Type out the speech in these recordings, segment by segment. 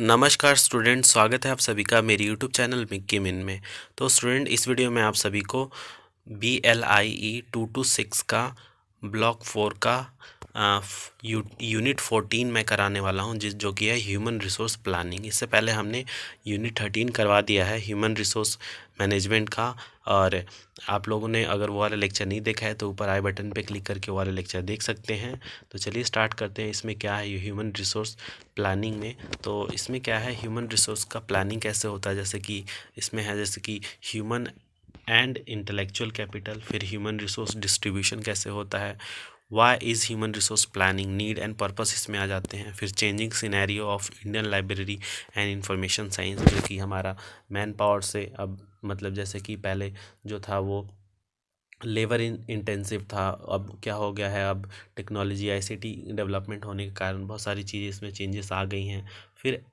नमस्कार स्टूडेंट, स्वागत है आप सभी का मेरी यूट्यूब चैनल मिक्की मिन में। तो स्टूडेंट, इस वीडियो में आप सभी को BLIE 226 का ब्लॉक 4 का यूनिट 14 में कराने वाला हूं, जो कि है ह्यूमन रिसोर्स प्लानिंग। इससे पहले हमने यूनिट 13 करवा दिया है ह्यूमन रिसोर्स मैनेजमेंट का। और आप लोगों ने अगर वो वाला लेक्चर नहीं देखा है तो ऊपर आई बटन पे क्लिक करके वो वाला लेक्चर देख सकते हैं। तो चलिए स्टार्ट करते हैं। इसमें क्या है ह्यूमन रिसोर्स प्लानिंग में। तो इसमें क्या है, ह्यूमन रिसोर्स का प्लानिंग कैसे होता है, जैसे कि इसमें है जैसे कि ह्यूमन एंड इंटेलेक्चुअल कैपिटल, फिर ह्यूमन रिसोर्स डिस्ट्रीब्यूशन कैसे होता है, why is human resource planning, need and purpose इसमें आ जाते हैं। फिर changing scenario of Indian library and information science, जो कि हमारा मैन पावर से अब मतलब जैसे कि पहले जो था वो लेबर इंटेंसिव था, अब क्या हो गया है, अब टेक्नोलॉजी ICT डेवलपमेंट होने के कारण बहुत सारी चीज़ें इसमें चेंजेस आ गई हैं। फिर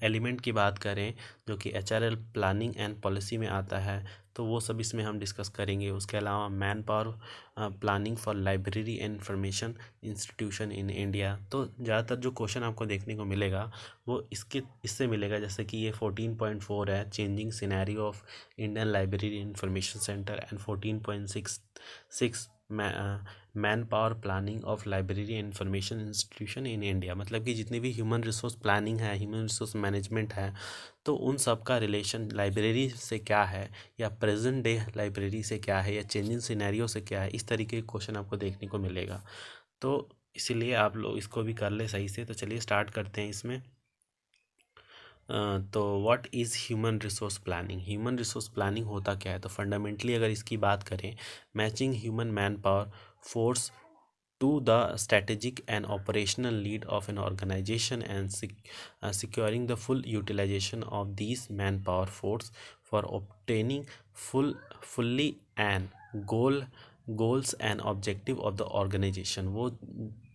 एलिमेंट की बात करें जो कि HRL प्लानिंग एंड पॉलिसी में आता है, तो वो सब इसमें हम डिस्कस करेंगे। उसके अलावा man power planning for library and information institution in India. तो ज़्यादातर जो क्वेश्चन आपको देखने को मिलेगा वो इससे मिलेगा, जैसे कि ये 14.4 है, changing scenario of Indian library information centre, and 14.6 man power planning of library and information institution in India. मतलब कि जितनी भी ह्यूमन रिसोर्स प्लानिंग है, ह्यूमन रिसोर्स मैनेजमेंट है, तो उन सब का रिलेशन लाइब्रेरी से क्या है, या प्रेजेंट डे लाइब्रेरी से क्या है, या चेंजिंग सिनेरियो से क्या है, इस तरीके के क्वेश्चन आपको देखने को मिलेगा। तो इसीलिए आप लोग इसको भी कर ले सही से। तो चलिए स्टार्ट करते हैं इसमें। तो what is human resource planning. Human resource planning होता क्या है, तो फंडामेंटली अगर इसकी बात करें, matching human man power force to the strategic and operational need of an organization and securing the full utilization of these manpower force for obtaining fully and goals and objective of the organization। वो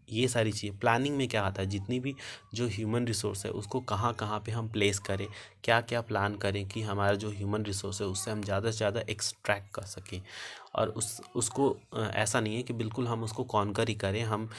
ये सारी चीज़ें planning में क्या आता है, जितनी भी जो ह्यूमन रिसोर्स है उसको कहाँ कहाँ पे हम प्लेस करें, क्या क्या प्लान करें कि हमारा जो ह्यूमन रिसोर्स है उससे हम ज़्यादा से ज़्यादा एक्सट्रैक्ट कर सकें। और उसको ऐसा नहीं है कि बिल्कुल हम उसको कॉन्कर ही करें, हम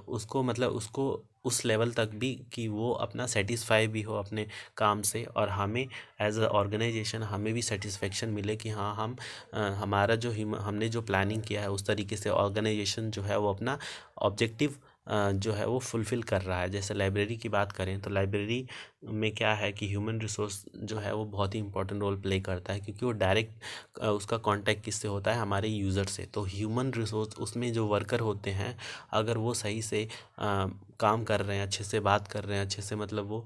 उसको मतलब उसको उस लेवल तक भी कि वो अपना सेटिस्फाई भी हो अपने काम से, और हमें एज अ ऑर्गेनाइजेशन हमें भी सेटिस्फेक्शन मिले कि हाँ हम हमारा जो हमने जो प्लानिंग किया है उस तरीके से ऑर्गेनाइजेशन जो है वो अपना ऑब्जेक्टिव जो है वो फुलफ़िल कर रहा है। जैसे लाइब्रेरी की बात करें तो लाइब्रेरी में क्या है कि ह्यूमन रिसोर्स जो है वो बहुत ही इंपॉर्टेंट रोल प्ले करता है, क्योंकि वो डायरेक्ट उसका कांटेक्ट किससे होता है, हमारे यूज़र से। तो ह्यूमन रिसोर्स उसमें जो वर्कर होते हैं, अगर वो सही से काम कर रहे हैं, अच्छे से बात कर रहे हैं, अच्छे से मतलब वो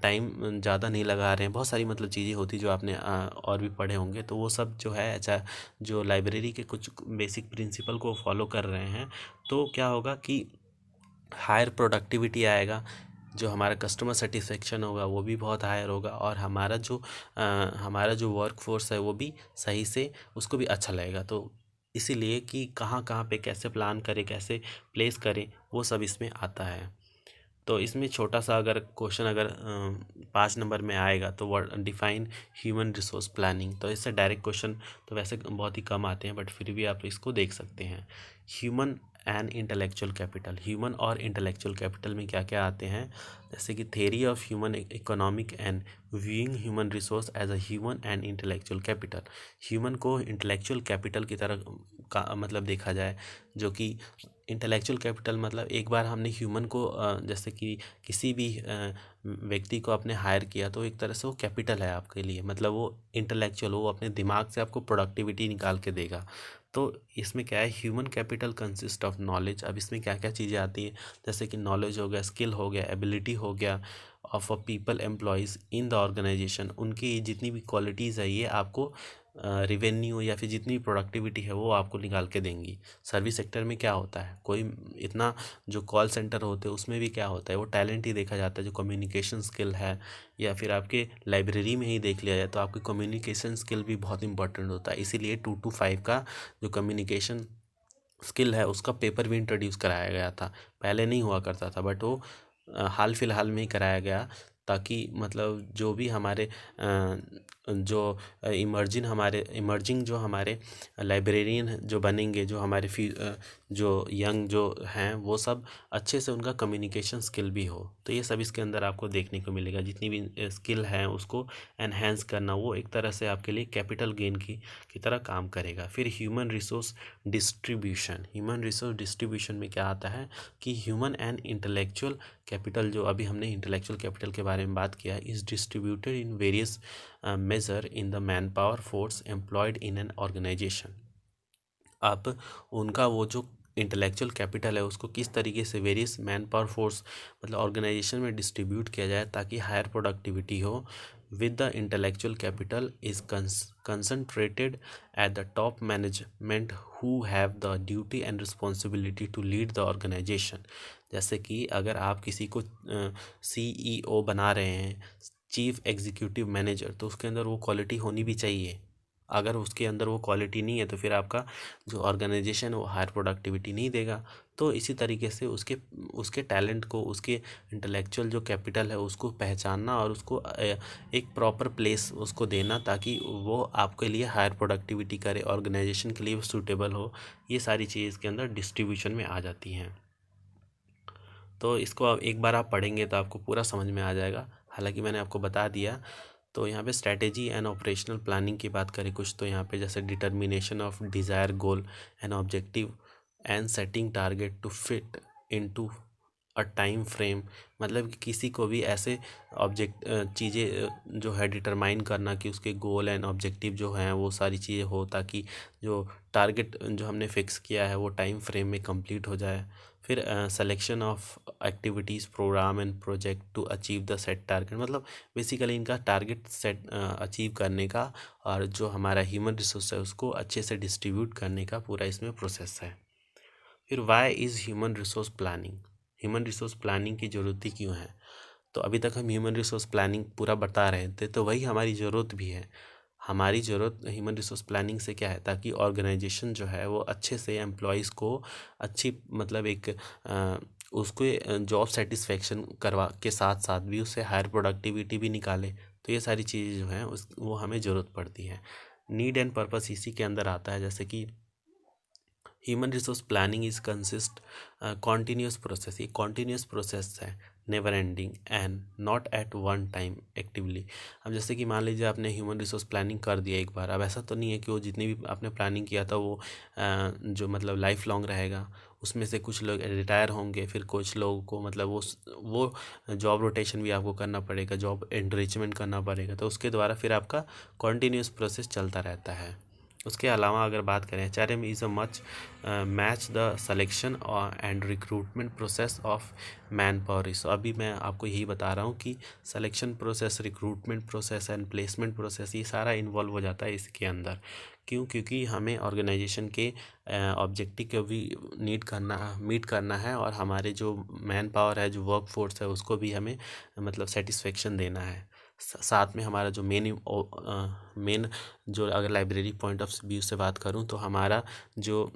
टाइम ज़्यादा नहीं लगा रहे हैं, बहुत सारी मतलब चीज़ें होती जो आपने और भी पढ़े होंगे, तो वो सब जो है अच्छा जो लाइब्रेरी के कुछ बेसिक प्रिंसिपल को फॉलो कर रहे हैं, तो क्या होगा कि हायर प्रोडक्टिविटी आएगा, जो हमारा कस्टमर सेटिस्फेक्शन होगा वो भी बहुत हायर होगा, और हमारा जो वर्क फोर्स है वो भी सही से उसको भी अच्छा लगेगा। तो इसीलिए कि कहाँ कहाँ पे कैसे प्लान करें, कैसे प्लेस करें, वो सब इसमें आता है। तो इसमें छोटा सा अगर क्वेश्चन अगर 5 नंबर में आएगा तो word define human resource planning, तो इससे डायरेक्ट क्वेश्चन तो वैसे बहुत ही कम आते हैं, बट फिर भी आप इसको देख सकते हैं। Human and intellectual capital, human और इंटेलेक्चुअल कैपिटल में क्या क्या आते हैं, जैसे कि theory of human economic and viewing human resource as a human and intellectual capital. Human को इंटेलेक्चुअल कैपिटल की तरह का मतलब देखा जाए, जो कि इंटेलेक्चुअल कैपिटल मतलब एक बार हमने ह्यूमन को जैसे कि किसी भी व्यक्ति को आपने हायर किया तो एक तरह से वो कैपिटल है आपके लिए, मतलब वो इंटेलेक्चुअल, वो अपने दिमाग से आपको प्रोडक्टिविटी निकाल के देगा। तो इसमें क्या है, human capital consist of knowledge. अब इसमें क्या क्या चीज़ें आती हैं, जैसे कि नॉलेज हो गया, स्किल हो गया, एबिलिटी हो गया of a people employees in the organisation. उनकी जितनी भी क्वालिटीज़ है ये आपको रिवेन्यू या फिर जितनी प्रोडक्टिविटी है वो आपको निकाल के देंगी। सर्विस सेक्टर में क्या होता है, कोई इतना जो कॉल सेंटर होते हैं उसमें भी क्या होता है, वो टैलेंट ही देखा जाता है, जो कम्युनिकेशन स्किल है, या फिर आपके लाइब्रेरी में ही देख लिया जाए तो आपकी कम्युनिकेशन स्किल भी बहुत इंपॉर्टेंट होता है। इसीलिए 2 to 5 का जो कम्युनिकेशन स्किल है उसका पेपर भी इंट्रोड्यूस कराया गया था, पहले नहीं हुआ करता था, बट वो हाल फिलहाल में ही कराया गया ताकि मतलब जो भी हमारे जो इमर्जिंग जो हमारे लाइब्रेरियन जो बनेंगे, जो हमारे जो यंग जो हैं, वो सब अच्छे से उनका कम्युनिकेशन स्किल भी हो। तो ये सब इसके अंदर आपको देखने को मिलेगा। जितनी भी स्किल है उसको एनहेंस करना, वो एक तरह से आपके लिए कैपिटल गेन की तरह काम करेगा। फिर ह्यूमन रिसोर्स डिस्ट्रीब्यूशन में क्या आता है कि ह्यूमन एंड इंटेलेक्चुअल कैपिटल, जो अभी हमने इंटेलेक्चुअल कैपिटल के बारे में बात किया, is distributed in various major in the man power force employed in an organisation. अब उनका वो जो इंटेलेक्चुअल कैपिटल है उसको किस तरीके से वेरियस मैन पावर फोर्स मतलब ऑर्गेनाइजेशन में डिस्ट्रीब्यूट किया जाए ताकि हायर प्रोडक्टिविटी हो। with the intellectual capital is concentrated at the top management who have the duty and responsibility to lead the organization। जैसे कि अगर आप किसी को CEO बना रहे हैं, चीफ एग्जीक्यूटिव मैनेजर, तो उसके अंदर वो क्वालिटी होनी भी चाहिए। अगर उसके अंदर वो क्वालिटी नहीं है तो फिर आपका जो ऑर्गेनाइजेशन है वो हायर प्रोडक्टिविटी नहीं देगा। तो इसी तरीके से उसके टैलेंट को, उसके इंटेलेक्चुअल जो कैपिटल है उसको पहचानना और उसको एक प्रॉपर प्लेस उसको देना ताकि वो आपके लिए हायर प्रोडक्टिविटी करे, ऑर्गेनाइजेशन के लिए वो सूटेबल हो। ये सारी चीज़ इसके अंदर डिस्ट्रीब्यूशन में आ जाती हैं। तो इसको एक बार आप पढ़ेंगे तो आपको पूरा समझ में आ जाएगा। हालांकि मैंने आपको बता दिया। तो यहाँ पे स्ट्रैटेजी एंड ऑपरेशनल प्लानिंग की बात करें कुछ, तो यहाँ पे जैसे determination of desire goal and objective and setting target to fit into a time frame. मतलब कि किसी को भी ऐसे चीज़ें जो है डिटरमाइन करना कि उसके गोल एंड ऑब्जेक्टिव जो हैं वो सारी चीज़ें हो ताकि जो टारगेट जो हमने फिक्स किया है वो टाइम फ्रेम में कंप्लीट हो जाए। फिर selection of activities programme and project to achieve the set target. मतलब बेसिकली इनका टारगेट सेट अचीव करने का और जो हमारा ह्यूमन रिसोर्स है उसको अच्छे से डिस्ट्रीब्यूट करने का पूरा इसमें प्रोसेस है। फिर why is human resource planning, human resource planning की ज़रूरत ही क्यों है। तो अभी तक हम ह्यूमन रिसोर्स प्लानिंग पूरा बता रहे थे, तो वही हमारी ज़रूरत भी है। हमारी ज़रूरत ह्यूमन रिसोर्स प्लानिंग से क्या है, ताकि ऑर्गेनाइजेशन जो है वो अच्छे से एम्प्लॉयज़ को अच्छी मतलब एक उसको जॉब सेटिस्फेक्शन करवा के साथ साथ भी उससे हायर प्रोडक्टिविटी भी निकाले। तो ये सारी चीज़ें जो हैं वो हमें ज़रूरत पड़ती है। नीड एंड पर्पस इसी के अंदर आता है। जैसे कि human resource planning is consist continuous process, ये कॉन्टीन्यूस प्रोसेस है, never ending and not at one time actively. अब जैसे कि मान लीजिए आपने ह्यूमन रिसोर्स प्लानिंग कर दिया एक बार, अब ऐसा तो नहीं है कि वो जितनी भी आपने प्लानिंग किया था वो जो मतलब लाइफ लॉन्ग रहेगा। उसमें से कुछ लोग रिटायर होंगे, फिर कुछ लोगों को मतलब वो जॉब रोटेशन भी आपको करना पड़ेगा, जॉब एनरिचमेंट करना पड़ेगा। तो उसके द्वारा फिर आपका कॉन्टीन्यूस प्रोसेस चलता रहता है। उसके अलावा अगर बात करें, HRM is a much match the selection and recruitment process of man power. So अभी मैं आपको यही बता रहा हूँ कि selection process, recruitment process and placement process ये सारा इन्वॉल्व हो जाता है इसके अंदर। क्यों? क्योंकि हमें ऑर्गेनाइजेशन के ऑब्जेक्टिव को भी मीट करना है और हमारे जो मैन पावर है, जो वर्क फोर्स है, उसको भी हमें मतलब सेटिस्फेक्शन देना है। साथ में हमारा जो मेन जो अगर लाइब्रेरी पॉइंट ऑफ व्यू से बात करूं तो हमारा जो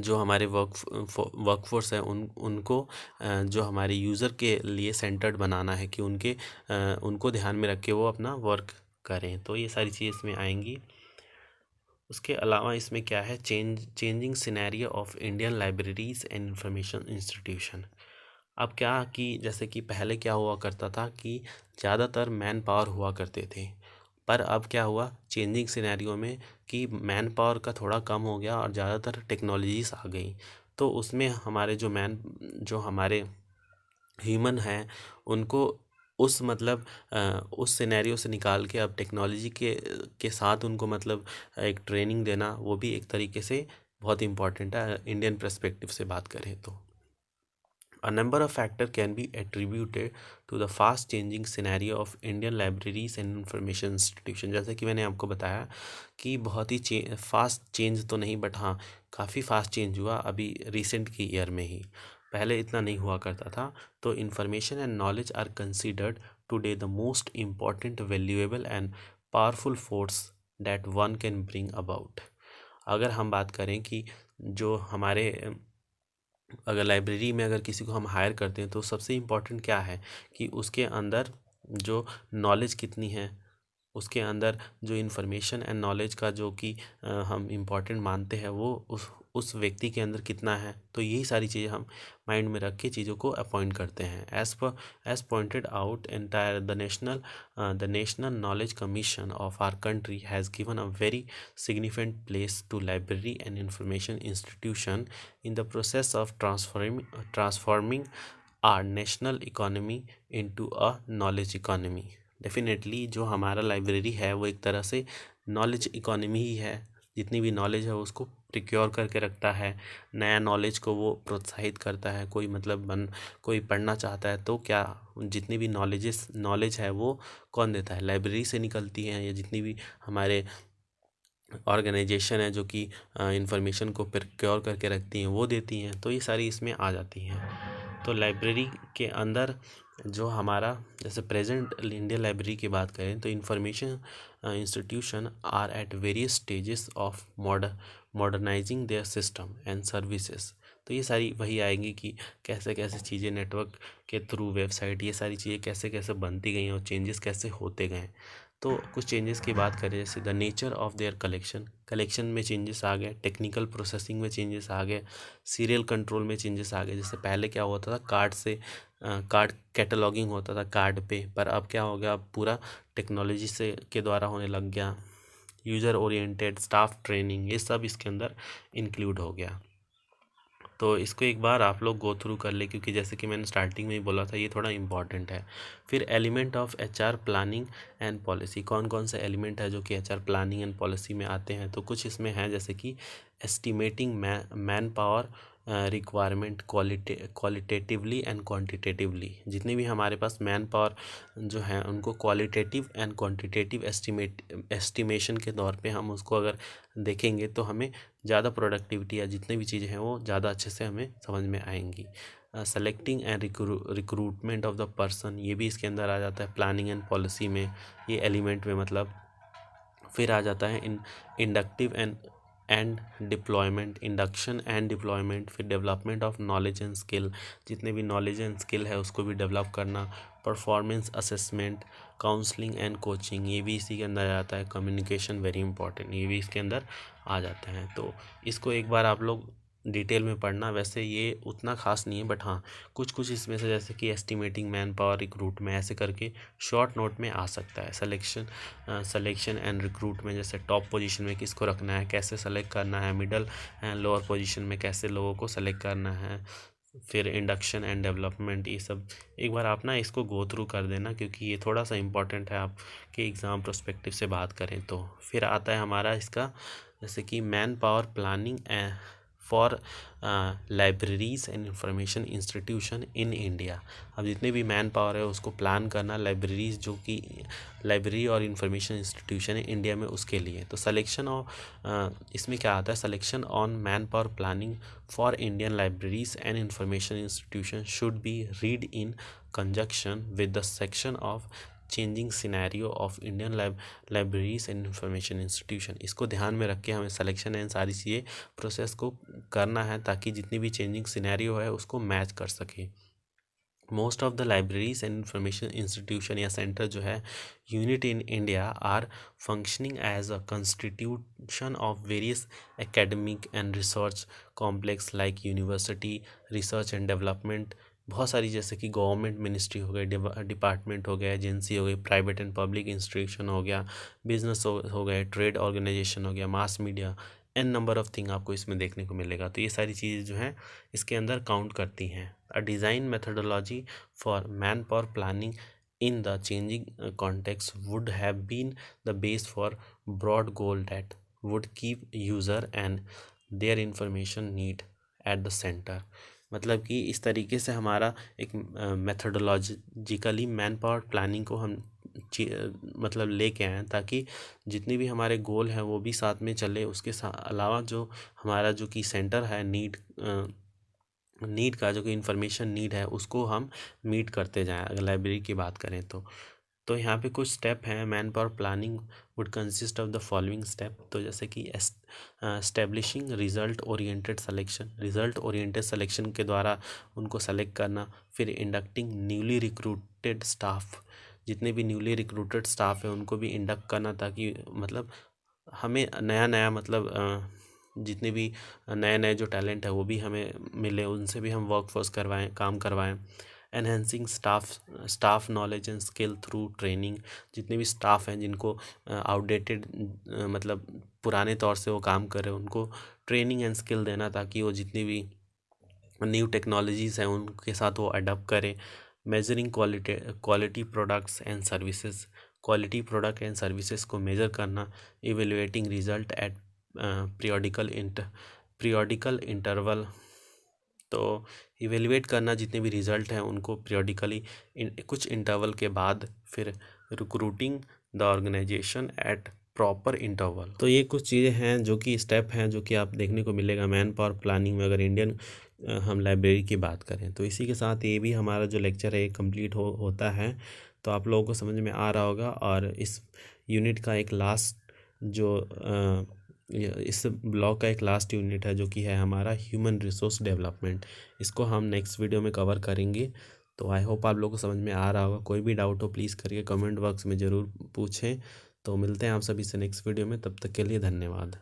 हमारे वर्कफोर्स है उनको जो हमारे यूज़र के लिए सेंटर्ड बनाना है कि उनको ध्यान में रख के वो अपना वर्क करें। तो ये सारी चीज़ इसमें आएंगी। उसके अलावा इसमें क्या है, changing scenario of Indian libraries and information institution. अब क्या कि जैसे कि पहले क्या हुआ करता था कि ज़्यादातर मैन पावर हुआ करते थे, पर अब क्या हुआ चेंजिंग सिनेरियो में कि मैन पावर का थोड़ा कम हो गया और ज़्यादातर टेक्नोलॉजीज आ गई। तो उसमें हमारे जो हमारे ह्यूमन हैं उनको उस मतलब उस सिनेरियो से निकाल के अब टेक्नोलॉजी के साथ उनको मतलब एक ट्रेनिंग देना, वो भी एक तरीके से बहुत इम्पॉर्टेंट है इंडियन पर्सपेक्टिव से बात करें तो। A number of factors can be attributed to the fast changing scenario of Indian libraries and information institution। जैसे कि मैंने आपको बताया कि बहुत ही फास्ट चेंज तो नहीं, बट हाँ काफ़ी फास्ट चेंज हुआ अभी रिसेंट की ईयर में ही, पहले इतना नहीं हुआ करता था। तो information and knowledge are considered today the most important, valuable and powerful force that one can bring about. अगर हम बात करें कि जो हमारे अगर लाइब्रेरी में अगर किसी को हम हायर करते हैं तो सबसे इम्पोर्टेंट क्या है कि उसके अंदर जो नॉलेज कितनी है, उसके अंदर जो इन्फॉर्मेशन एंड नॉलेज का जो कि हम इम्पॉर्टेंट मानते हैं वो उस व्यक्ति के अंदर कितना है। तो यही सारी चीज़ें हम माइंड में रख के चीज़ों को अपॉइंट करते हैं। As pointed out entire the national knowledge commission of our country has given a very significant place to library and information institution in the process of transforming our national economy into a knowledge economy. Definitely जो हमारा library है वो एक तरह से knowledge economy ही है। जितनी भी नॉलेज है उसको प्रिक्योर करके रखता है, नया नॉलेज को वो प्रोत्साहित करता है। कोई पढ़ना चाहता है तो क्या जितनी भी नॉलेज है वो कौन देता है, लाइब्रेरी से निकलती हैं। या जितनी भी हमारे ऑर्गेनाइजेशन है जो कि इंफॉर्मेशन को प्रिक्योर करके रखती हैं वो देती हैं। तो ये सारी इसमें आ जाती हैं। तो लाइब्रेरी के अंदर जो हमारा जैसे प्रेजेंट इंडियन लाइब्रेरी की बात करें तो information institution are at various stages of modernising their system and services. तो ये सारी वही आएंगी कि कैसे कैसे चीज़ें नेटवर्क के थ्रू, वेबसाइट, ये सारी चीज़ें कैसे कैसे बनती गई हैं और चेंजेस कैसे होते गए। तो कुछ चेंजेस की बात करें जैसे the nature of their collection में चेंजेस आ गए, टेक्निकल प्रोसेसिंग में चेंजेस आ गए, सीरियल कंट्रोल में चेंजेस आ गए। जैसे पहले क्या होता था, कार्ड कैटलॉगिंग होता था कार्ड पे, पर अब क्या हो गया, अब पूरा टेक्नोलॉजी से के द्वारा होने लग गया। यूज़र ओरिएंटेड, स्टाफ ट्रेनिंग, ये सब इसके अंदर इंक्लूड हो गया। तो इसको एक बार आप लोग गो थ्रू कर ले, क्योंकि जैसे कि मैंने स्टार्टिंग में ही बोला था ये थोड़ा इंपॉर्टेंट है। फिर element of HR planning and policy, कौन कौन से एलिमेंट है जो कि एचआर प्लानिंग एंड पॉलिसी में आते हैं। तो कुछ इसमें हैं जैसे कि estimating man power requirement qualitatively and quantitatively. जितने भी हमारे पास मैन पावर जो है उनको क्वालिटेटिव एंड क्वांटिटेटिव एस्टिमेशन के तौर पे हम उसको अगर देखेंगे तो हमें ज़्यादा प्रोडक्टिविटी या जितनी भी चीज़ें हैं वो ज़्यादा अच्छे से हमें समझ में आएंगी। Selecting and recruitment of the person, ये भी इसके अंदर आ जाता है प्लानिंग एंड पॉलिसी में, ये एलिमेंट में मतलब। फिर आ जाता है inductive and deployment, induction and deployment. फिर development of knowledge and skill, जितने भी नॉलेज एंड स्किल है उसको भी डेवलप करना। Performance assessment, counselling and coaching, ये भी इसी के अंदर आ जाता है। कम्युनिकेशन वेरी इंपॉर्टेंट, ये भी इसके अंदर आ जाते हैं। तो इसको एक बार आप लोग डिटेल में पढ़ना। वैसे ये उतना खास नहीं है, बट हाँ कुछ कुछ इसमें से जैसे कि एस्टिमेटिंग मैन पावर रिक्रूट में ऐसे करके शॉर्ट नोट में आ सकता है। सिलेक्शन एंड रिक्रूट में जैसे टॉप पोजीशन में किसको रखना है, कैसे सेलेक्ट करना है, मिडल एंड लोअर पोजीशन में कैसे लोगों को सेलेक्ट करना है। फिर इंडक्शन एंड डेवलपमेंट, ये सब एक बार आप ना इसको गो थ्रू कर देना, क्योंकि ये थोड़ा सा इम्पोर्टेंट है आपके एग्ज़ाम प्रोस्पेक्टिव से बात करें तो। फिर आता है हमारा इसका जैसे कि man power planning for libraries and information institution in India. अब जितने भी मैन पावर है उसको प्लान करना लाइब्रेरीज, जो कि लाइब्रेरी और इंफॉर्मेशन इंस्टीट्यूशन है इंडिया में, उसके लिए। तो सिलेक्शन ऑफ इसमें क्या आता है, selection on man power planning for Indian libraries and information institution should be read in conjunction with the section of changing scenario of Indian libraries and information institution. इसको ध्यान में रख के हमें सिलेक्शन एंड सारी चीज़ें प्रोसेस को करना है, ताकि जितनी भी चेंजिंग सिनेरियो है उसको मैच कर सके। Most of the libraries and information institution या सेंटर जो है unit in India are functioning as a constitution of various academic and research complex like university, research and development, बहुत सारी जैसे कि गवर्नमेंट मिनिस्ट्री हो गई, डिपार्टमेंट हो गया, एजेंसी हो गई, प्राइवेट एंड पब्लिक इंस्टीट्यूशन हो गया, बिजनेस हो गए, ट्रेड ऑर्गेनाइजेशन हो गया, mass media, an number of thing आपको इसमें देखने को मिलेगा। तो ये सारी चीज़ें जो हैं इसके अंदर काउंट करती हैं। A design methodology for man power planning in the changing context would have been the base for broad goal that would keep user and their information need at the center। मतलब कि इस तरीके से हमारा एक मेथडोलॉजिकली man power planning को हम मतलब लेके आए हैं, ताकि जितनी भी हमारे गोल हैं वो भी साथ में चले। उसके अलावा जो हमारा जो कि सेंटर है नीड का, जो कि इंफॉर्मेशन नीड है, उसको हम मीट करते जाएं। अगर लाइब्रेरी की बात करें तो यहाँ पे कुछ स्टेप हैं। Man power planning would consist of the following step. तो जैसे कि establishing result oriented selection, result oriented selection के द्वारा उनको सेलेक्ट करना। फिर इंडक्टिंग न्यूली रिक्रूटेड स्टाफ, जितने भी न्यूली रिक्रूटेड स्टाफ है उनको भी इंडक्ट करना, ताकि मतलब हमें नया नया मतलब जितने भी नए नए जो टैलेंट है वो भी हमें मिले, उनसे भी हम वर्कफोर्स करवाएं, काम करवाएं। Enhancing staff knowledge and skill through training, जितने भी स्टाफ हैं जिनको आउटडेटेड मतलब पुराने तौर से वो काम कर रहे हैं उनको ट्रेनिंग एंड स्किल देना, ताकि वो जितनी भी न्यू टेक्नोलॉजीज़ हैं उनके साथ वो अडॉप्ट करें। Measuring quality products and services, quality product and services को मेजर करना। Evaluating result at periodical interval, तो इवेलुएट करना जितने भी रिजल्ट हैं उनको पीरियोडिकली कुछ इंटरवल के बाद, फिर recruiting the organisation at proper interval. तो ये कुछ चीज़ें हैं जो कि स्टेप हैं जो कि आप देखने को मिलेगा मैन पावर प्लानिंग में, अगर इंडियन हम लाइब्रेरी की बात करें। तो इसी के साथ ये भी हमारा जो लेक्चर है ये कंप्लीट होता है। तो आप लोगों को समझ में आ रहा होगा, और इस यूनिट का एक लास्ट जो इस ब्लॉक का एक लास्ट यूनिट है जो कि है हमारा ह्यूमन रिसोर्स डेवलपमेंट। इसको हम नेक्स्ट वीडियो में कवर करेंगे। तो आई होप आप लोगों को समझ में आ रहा होगा। कोई भी डाउट हो प्लीज़ करके कमेंट बॉक्स में ज़रूर पूछें। तो मिलते हैं आप सभी से नेक्स्ट वीडियो में, तब तक के लिए धन्यवाद।